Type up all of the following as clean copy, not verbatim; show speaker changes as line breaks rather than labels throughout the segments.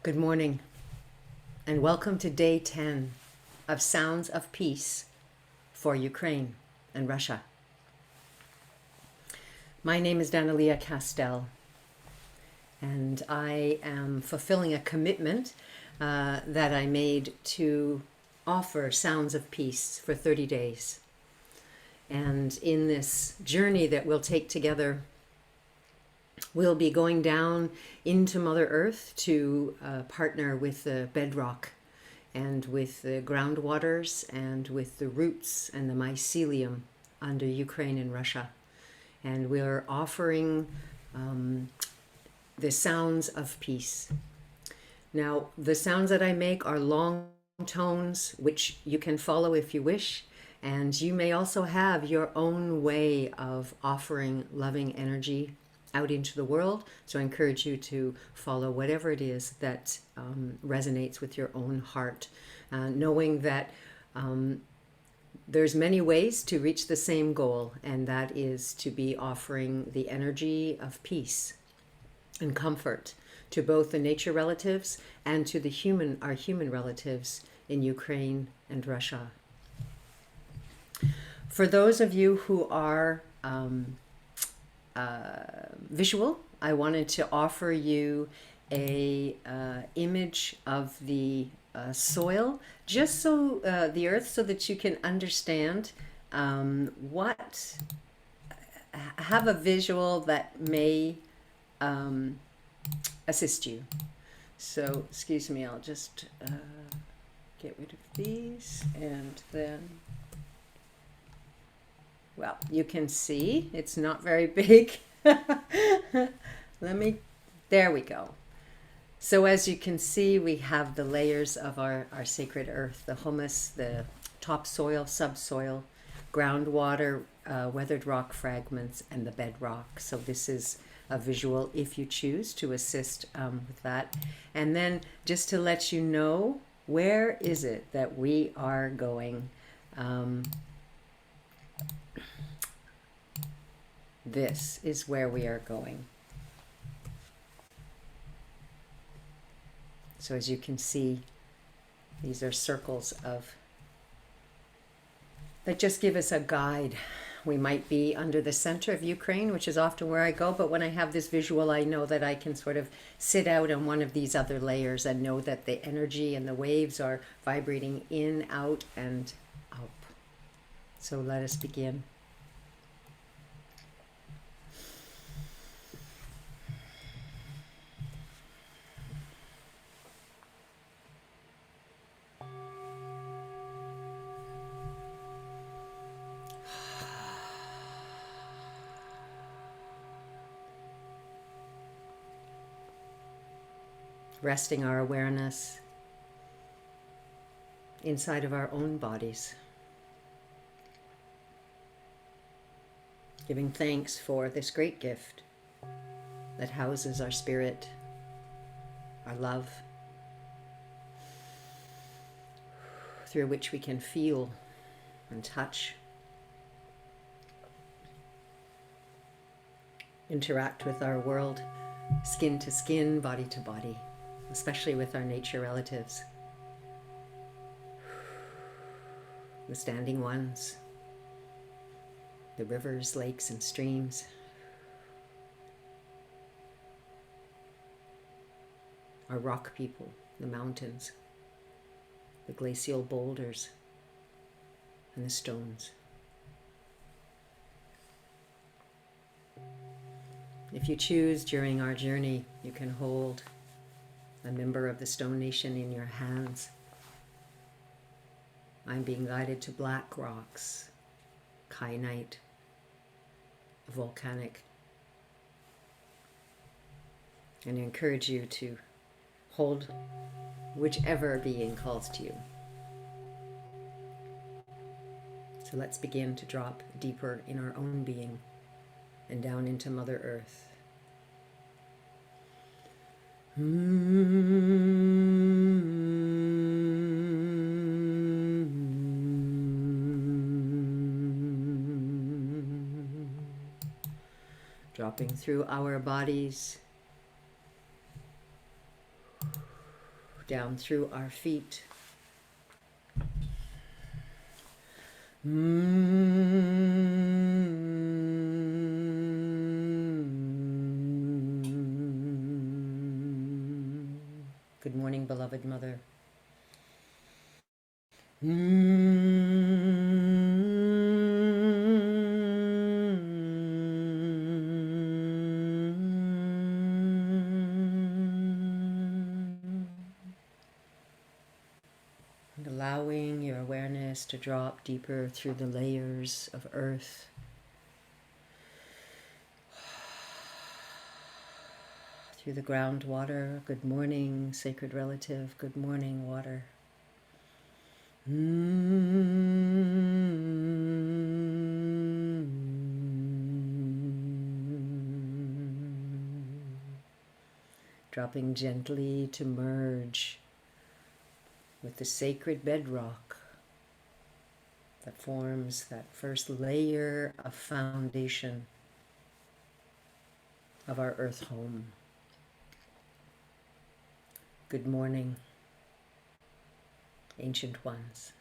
Good morning, and welcome to day 10 of Sounds of Peace for Ukraine and Russia. My name is Danielea Castell, and I am fulfilling a commitment that I made to offer Sounds of Peace for 30 days. And in this journey that we'll take together, we'll be going down into Mother Earth to partner with the BedRock and with the groundwaters and with the roots and the mycelium under Ukraine and Russia. And we're offering the sounds of peace. Now, the sounds that I make are long tones, which you can follow if you wish. And you may also have your own way of offering loving energy out into the world. So I encourage you to follow whatever it is that resonates with your own heart, knowing that there's many ways to reach the same goal, and that is to be offering the energy of peace and comfort to both the nature relatives and to our human relatives in Ukraine and Russia. For those of you who are visual, I wanted to offer you a image of the soil, just so the earth, so that you can understand have a visual that may assist you. So, excuse me, I'll just get rid of these, and then, well, you can see it's not very big. There we go. So as you can see, we have the layers of our sacred earth, the humus, the topsoil, subsoil, groundwater, weathered rock fragments, and the bedrock. So this is a visual if you choose to assist with that. And then just to let you know, where is it that we are going? This is where we are going. So as you can see, these are circles that just give us a guide. We might be under the center of Ukraine, which is often where I go, but when I have this visual, I know that I can sort of sit out on one of these other layers and know that the energy and the waves are vibrating in, out, and up. So let us begin. Resting our awareness inside of our own bodies. Giving thanks for this great gift that houses our spirit, our love, through which we can feel and touch, interact with our world, skin to skin, body to body, especially with our nature relatives, the standing ones, the rivers, lakes, and streams, our rock people, the mountains, the glacial boulders, and the stones. If you choose during our journey, you can hold a member of the Stone Nation in your hands. I'm being guided to black rocks, kyanite, volcanic. And I encourage you to hold whichever being calls to you. So let's begin to drop deeper in our own being and down into Mother Earth. Dropping through our bodies, down through our feet. Good morning, beloved Mother. And allowing your awareness to drop deeper through the layers of earth. Through the groundwater. Good morning, sacred relative. Good morning, water. Dropping gently to merge with the sacred bedrock that forms that first layer of foundation of our earth home. Good morning, ancient ones.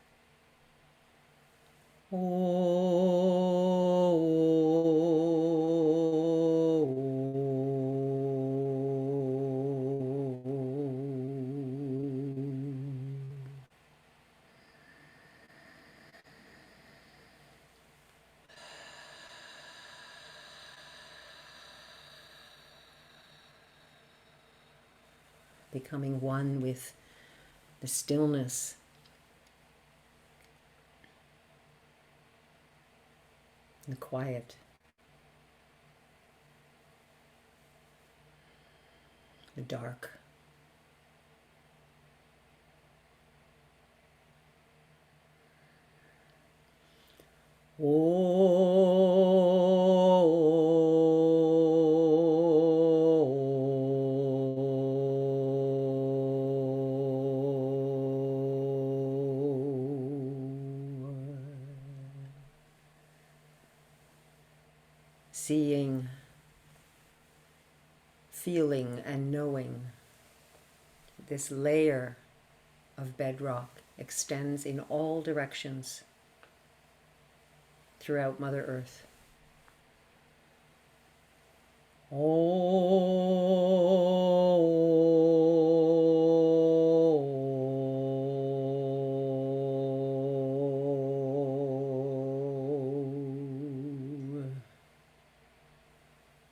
Becoming one with the stillness, the quiet, the dark. Seeing, feeling, and knowing this layer of bedrock extends in all directions throughout Mother Earth.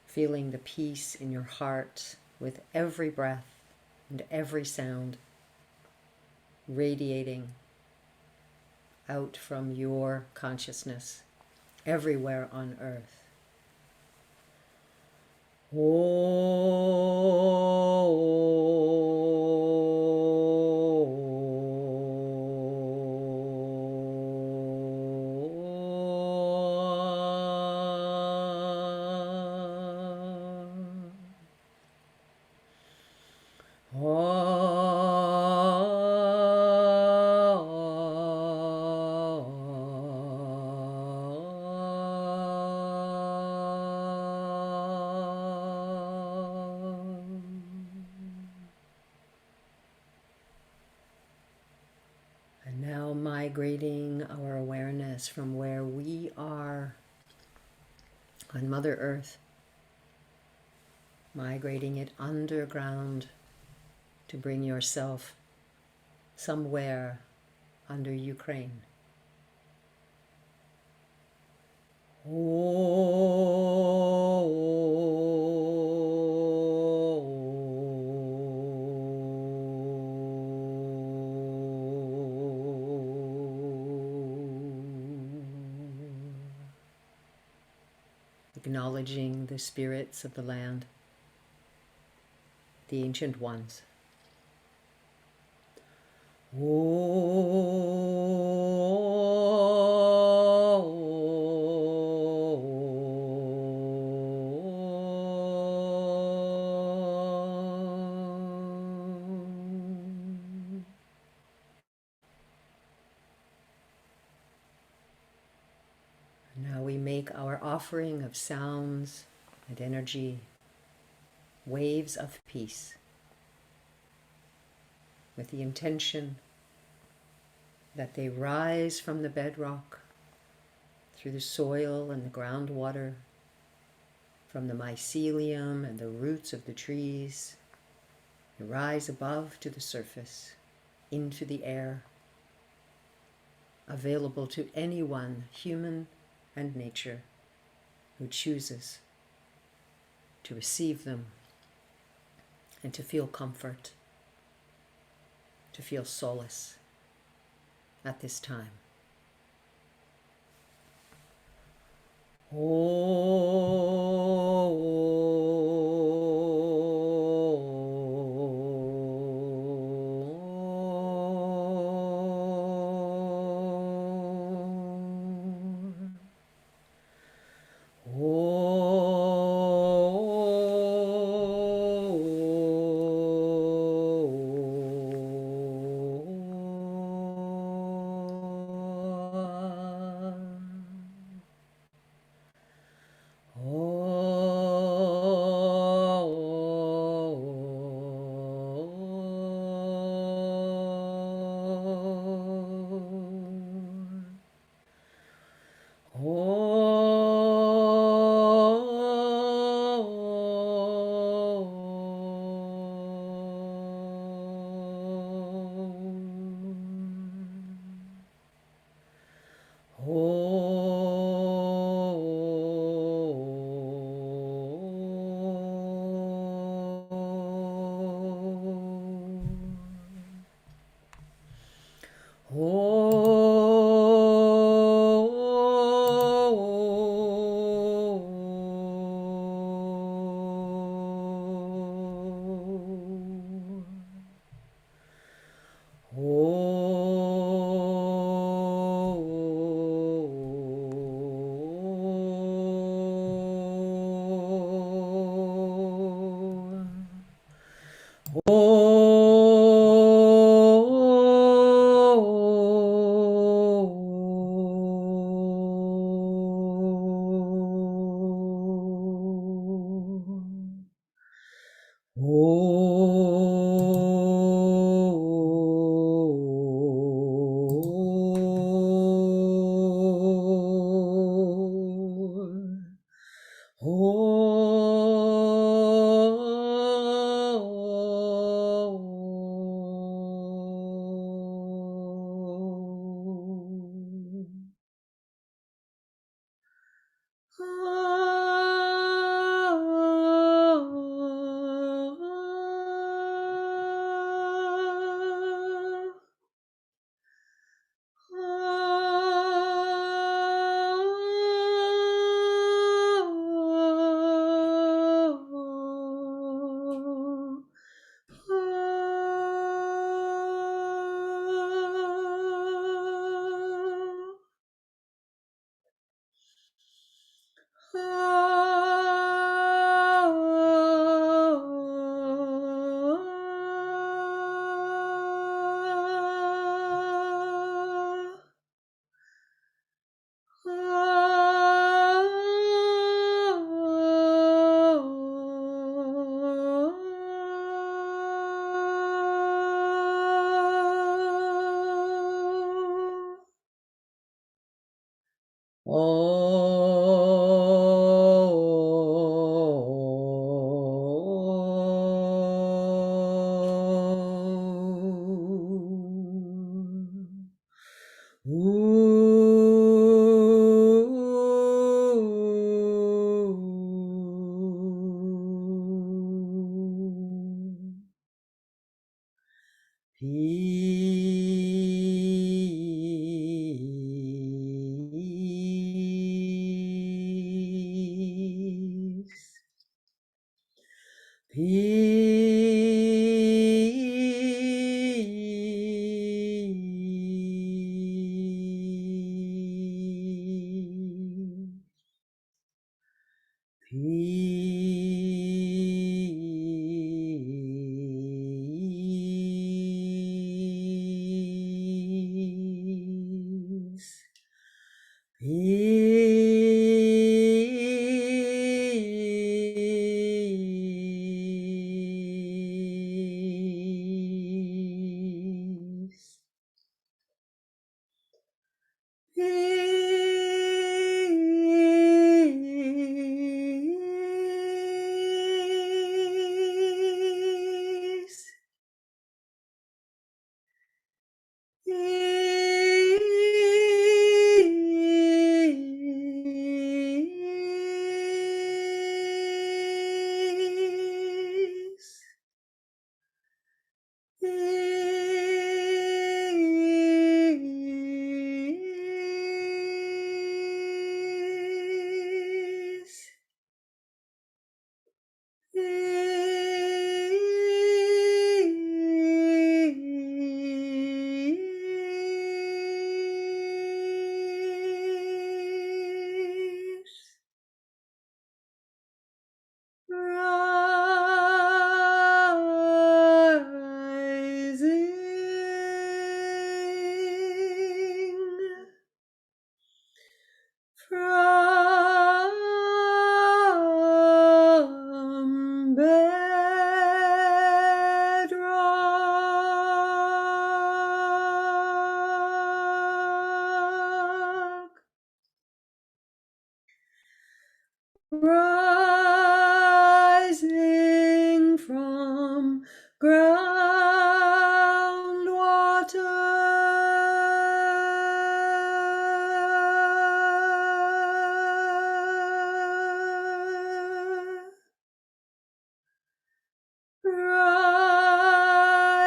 Feeling the peace in your heart with every breath and every sound radiating out from your consciousness everywhere on earth. And now migrating our awareness from where we are on Mother Earth, migrating it underground to bring yourself somewhere under Ukraine. Acknowledging the spirits of the land, the ancient ones. Now we make our offering of sounds and energy, waves of peace. with the intention that they rise from the bedrock, through the soil and the groundwater, from the mycelium and the roots of the trees. They rise above to the surface, into the air, available to anyone, human and nature, who chooses to receive them and to feel comfort, to feel solace at this time. From bedrock, rising from groundwater,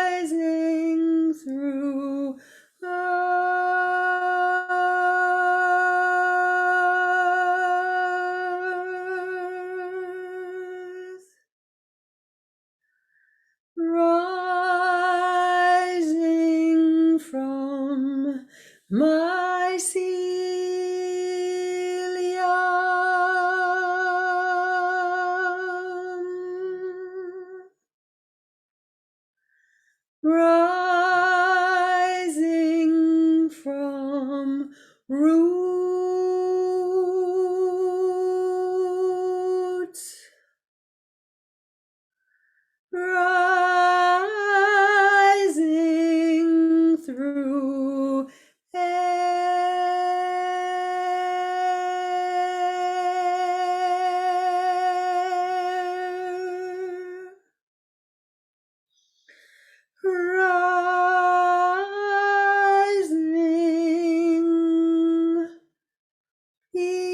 rising through earth, rising from mycelium, rising from roots, rising through air, rising peace.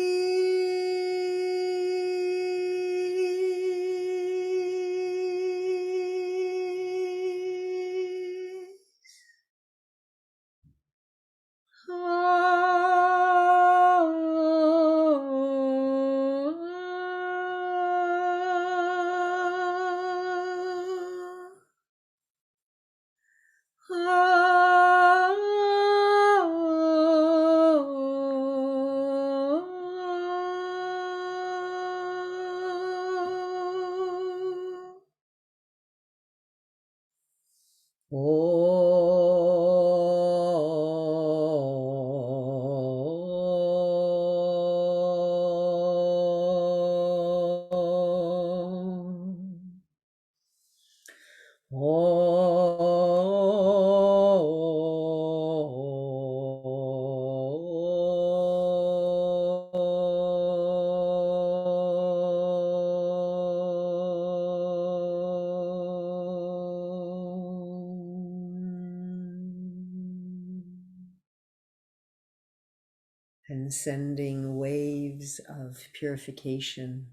And sending waves of purification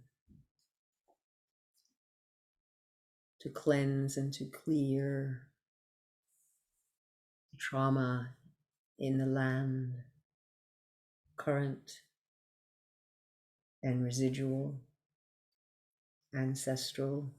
to cleanse and to clear trauma in the land, current and residual, ancestral.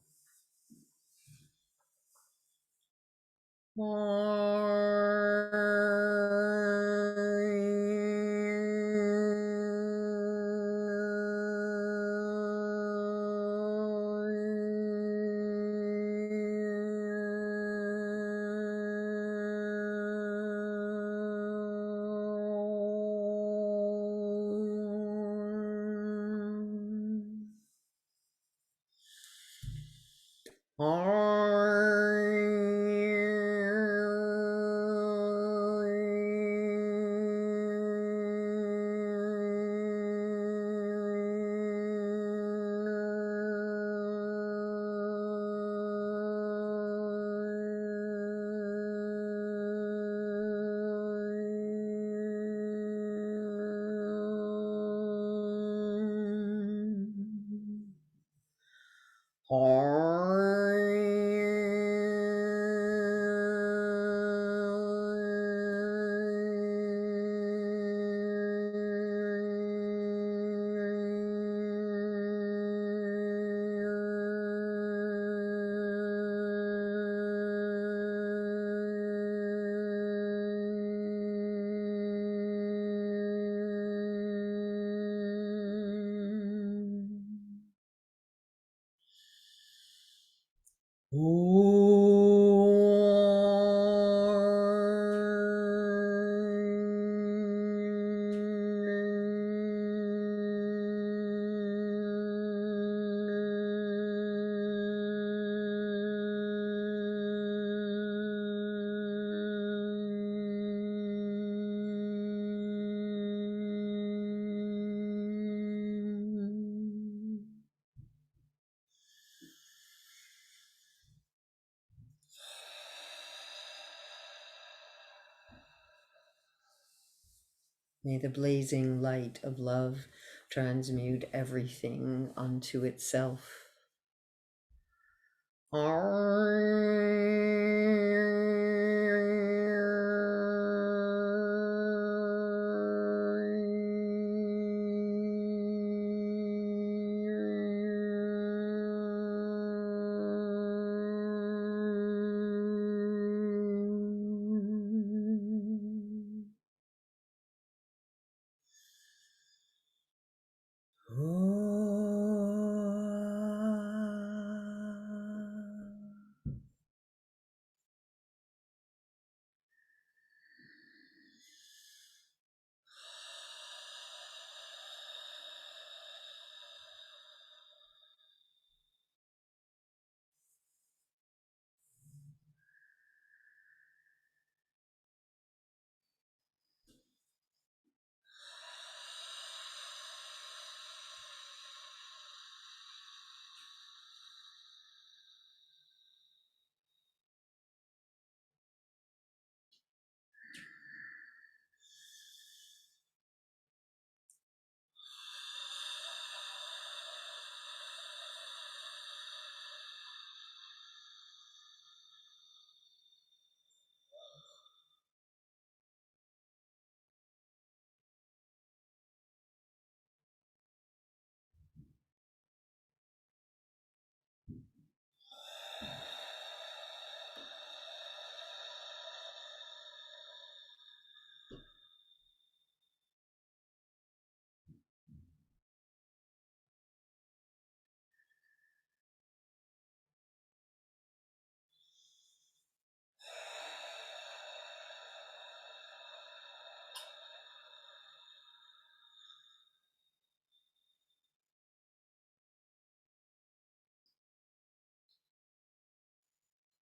May the blazing light of love transmute everything unto itself.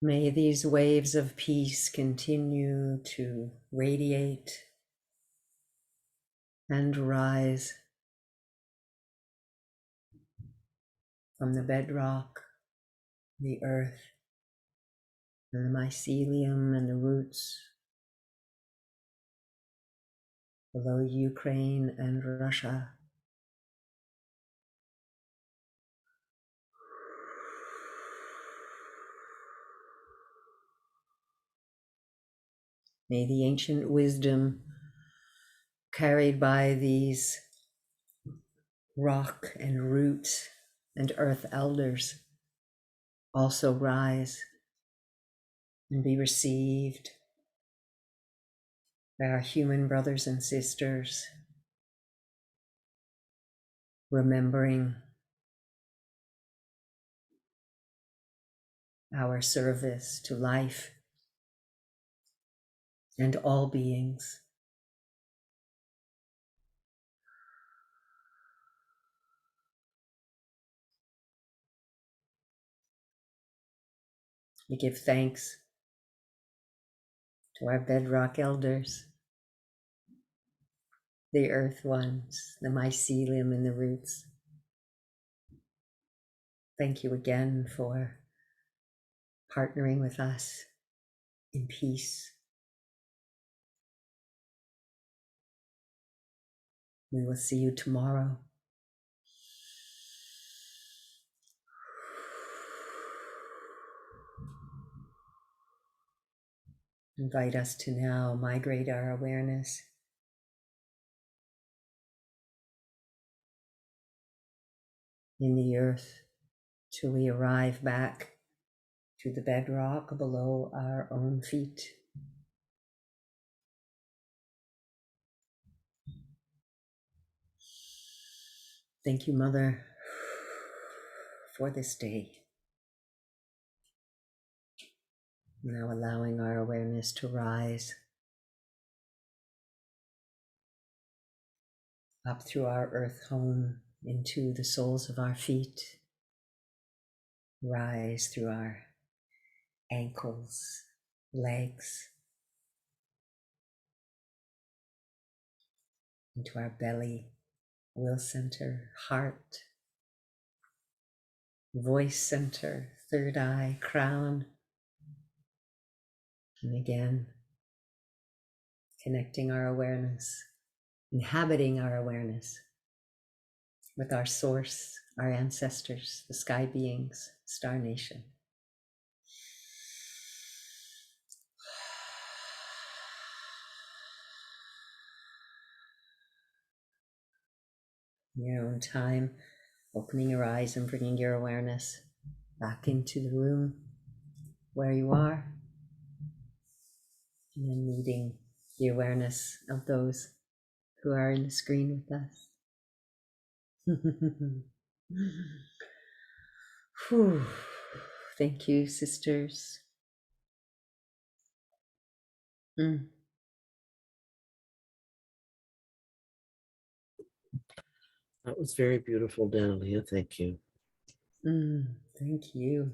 May these waves of peace continue to radiate and rise from the bedrock, the earth, and the mycelium and the roots below Ukraine and Russia. May the ancient wisdom carried by these rock and root and earth elders also rise and be received by our human brothers and sisters, remembering our service to life and all beings. We give thanks to our bedrock elders, the earth ones, the mycelium and the roots. Thank you again for partnering with us in peace. We will see you tomorrow. Invite us to now migrate our awareness in the earth till we arrive back to the bedrock below our own feet. Thank you, Mother, for this day. Now allowing our awareness to rise up through our earth home into the soles of our feet, rise through our ankles, legs, into our belly, will center, heart, voice center, third eye, crown. And again, connecting our awareness, inhabiting our awareness with our source, our ancestors, the sky beings, star nation. In your own time, opening your eyes and bringing your awareness back into the room where you are, and then meeting the awareness of those who are in the screen with us. Whew. Thank you, sisters. Mm.
That was very beautiful, danielea. Thank you.
Thank you.